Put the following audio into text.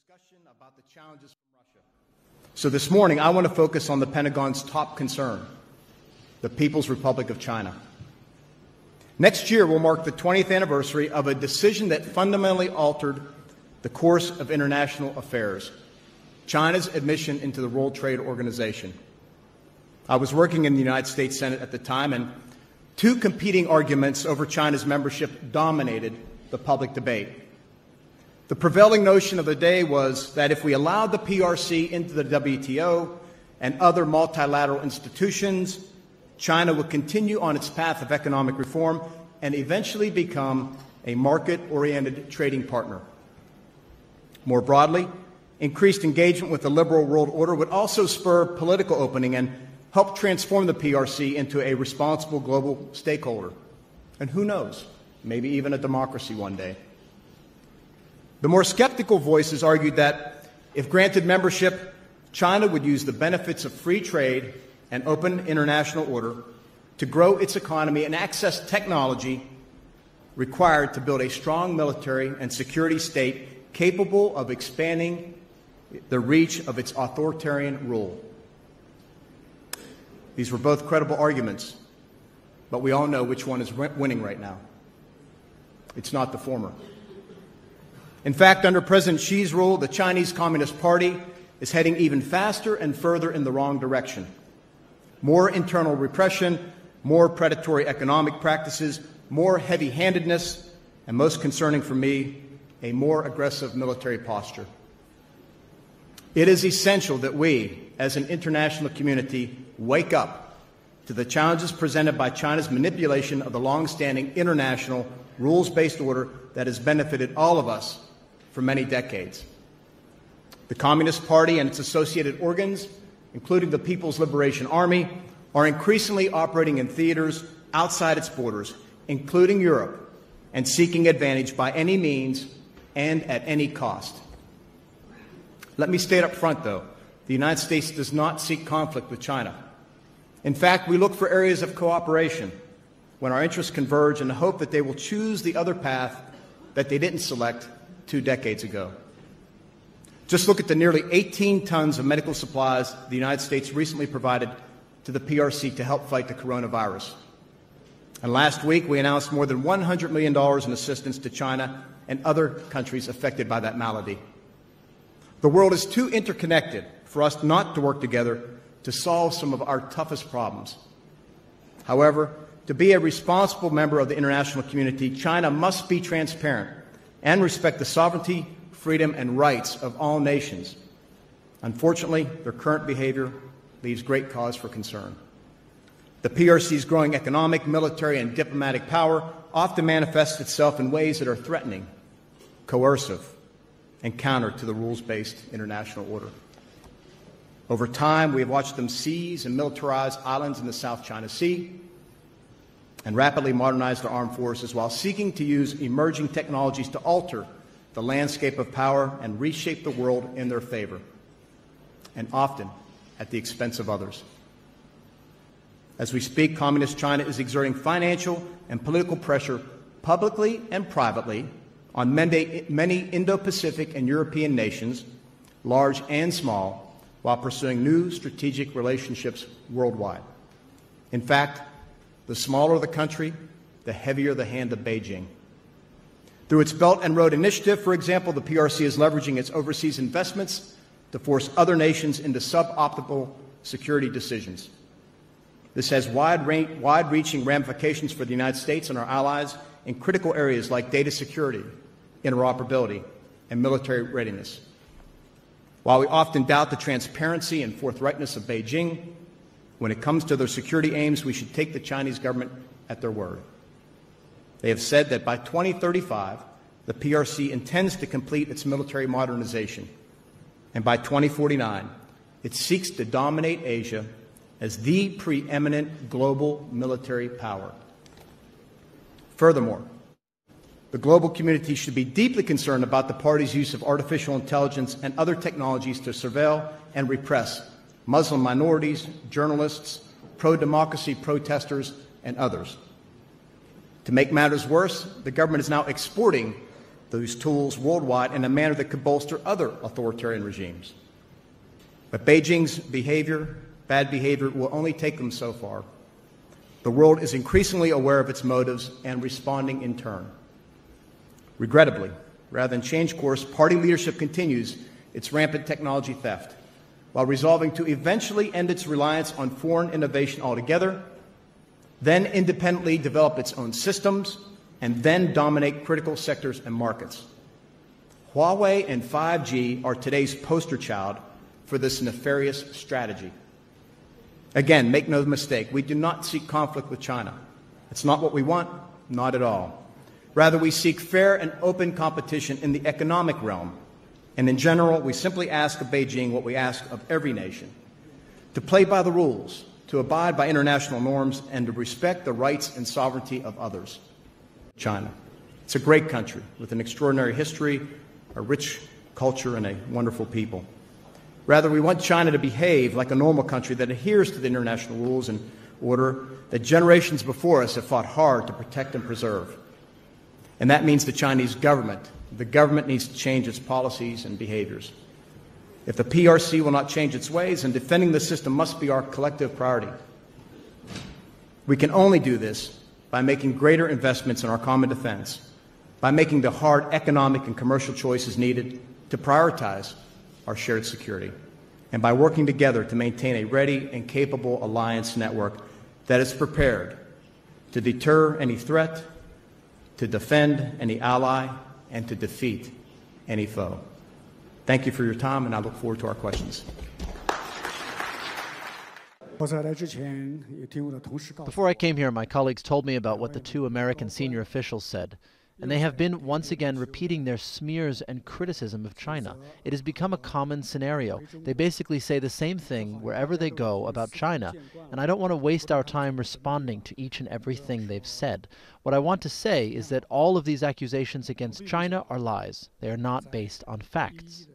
discussion about the challenges from Russia. So this morning, I want to focus on the Pentagon's top concern, the People's Republic of China. Next year will mark the 20th anniversary of a decision that fundamentally altered the course of international affairs, China's admission into the World Trade Organization. I was working in the United States Senate at the time, and two competing arguments over China's membership dominated the public debate. The prevailing notion of the day was that if we allowed the PRC into the WTO and other multilateral institutions, China would continue on its path of economic reform and eventually become a market-oriented trading partner. More broadly, increased engagement with the liberal world order would also spur political opening and help transform the PRC into a responsible global stakeholder. And who knows, maybe even a democracy one day. The more skeptical voices argued that if granted membership, China would use the benefits of free trade and open international order to grow its economy and access technology required to build a strong military and security state capable of expanding the reach of its authoritarian rule. These were both credible arguments, but we all know which one is winning right now. It's not the former. In fact, under President Xi's rule, the Chinese Communist Party is heading even faster and further in the wrong direction. More internal repression, more predatory economic practices, more heavy-handedness, and most concerning for me, a more aggressive military posture. It is essential that we, as an international community, wake up to the challenges presented by China's manipulation of the long-standing international rules-based order that has benefited all of us for many decades. The Communist Party and its associated organs, including the People's Liberation Army, are increasingly operating in theaters outside its borders, including Europe, and seeking advantage by any means and at any cost. Let me state up front, though, the United States does not seek conflict with China. In fact, we look for areas of cooperation when our interests converge in the hope that they will choose the other path that they didn't select 2 decades ago. Just look at the nearly 18 tons of medical supplies the United States recently provided to the PRC to help fight the coronavirus. And last week, we announced more than $100 million in assistance to China and other countries affected by that malady. The world is too interconnected for us not to work together to solve some of our toughest problems. However, to be a responsible member of the international community, China must be transparent and respect the sovereignty, freedom, and rights of all nations. Unfortunately, their current behavior leaves great cause for concern. The PRC's growing economic, military, and diplomatic power often manifests itself in ways that are threatening, coercive, and counter to the rules-based international order. Over time, we have watched them seize and militarize islands in the South China Sea and rapidly modernize their armed forces while seeking to use emerging technologies to alter the landscape of power and reshape the world in their favor, and often at the expense of others. As we speak, Communist China is exerting financial and political pressure publicly and privately on many Indo-Pacific and European nations, large and small, while pursuing new strategic relationships worldwide. In fact, the smaller the country, the heavier the hand of Beijing. Through its Belt and Road Initiative, for example, the PRC is leveraging its overseas investments to force other nations into suboptimal security decisions. This has wide-reaching ramifications for the United States and our allies in critical areas like data security, interoperability, and military readiness. While we often doubt the transparency and forthrightness of Beijing, when it comes to their security aims, we should take the Chinese government at their word. They have said that by 2035, the PRC intends to complete its military modernization, and by 2049, it seeks to dominate Asia as the preeminent global military power. Furthermore, the global community should be deeply concerned about the party's use of artificial intelligence and other technologies to surveil and repress Muslim minorities, journalists, pro-democracy protesters, and others. To make matters worse, the government is now exporting those tools worldwide in a manner that could bolster other authoritarian regimes. But Beijing's bad behavior, will only take them so far. The world is increasingly aware of its motives and responding in turn. Regrettably, rather than change course, party leadership continues its rampant technology theft, while resolving to eventually end its reliance on foreign innovation altogether, then independently develop its own systems, and then dominate critical sectors and markets. Huawei and 5G are today's poster child for this nefarious strategy. Again, make no mistake, we do not seek conflict with China. It's not what we want, not at all. Rather, we seek fair and open competition in the economic realm. And in general, we simply ask of Beijing what we ask of every nation: to play by the rules, to abide by international norms, and to respect the rights and sovereignty of others. China. It's a great country with an extraordinary history, a rich culture, and a wonderful people. Rather, we want China to behave like a normal country that adheres to the international rules and order that generations before us have fought hard to protect and preserve. And that means the Chinese government. The government needs to change its policies and behaviors. If the PRC will not change its ways, then defending the system must be our collective priority. We can only do this by making greater investments in our common defense, by making the hard economic and commercial choices needed to prioritize our shared security, and by working together to maintain a ready and capable alliance network that is prepared to deter any threat, to defend any ally, and to defeat any foe. Thank you for your time, and I look forward to our questions. Before I came here, my colleagues told me about what the two American senior officials said, and they have been once again repeating their smears and criticism of China. It has become a common scenario. They basically say the same thing wherever they go about China, and I don't want to waste our time responding to each and everything they've said. What I want to say is that all of these accusations against China are lies. They are not based on facts.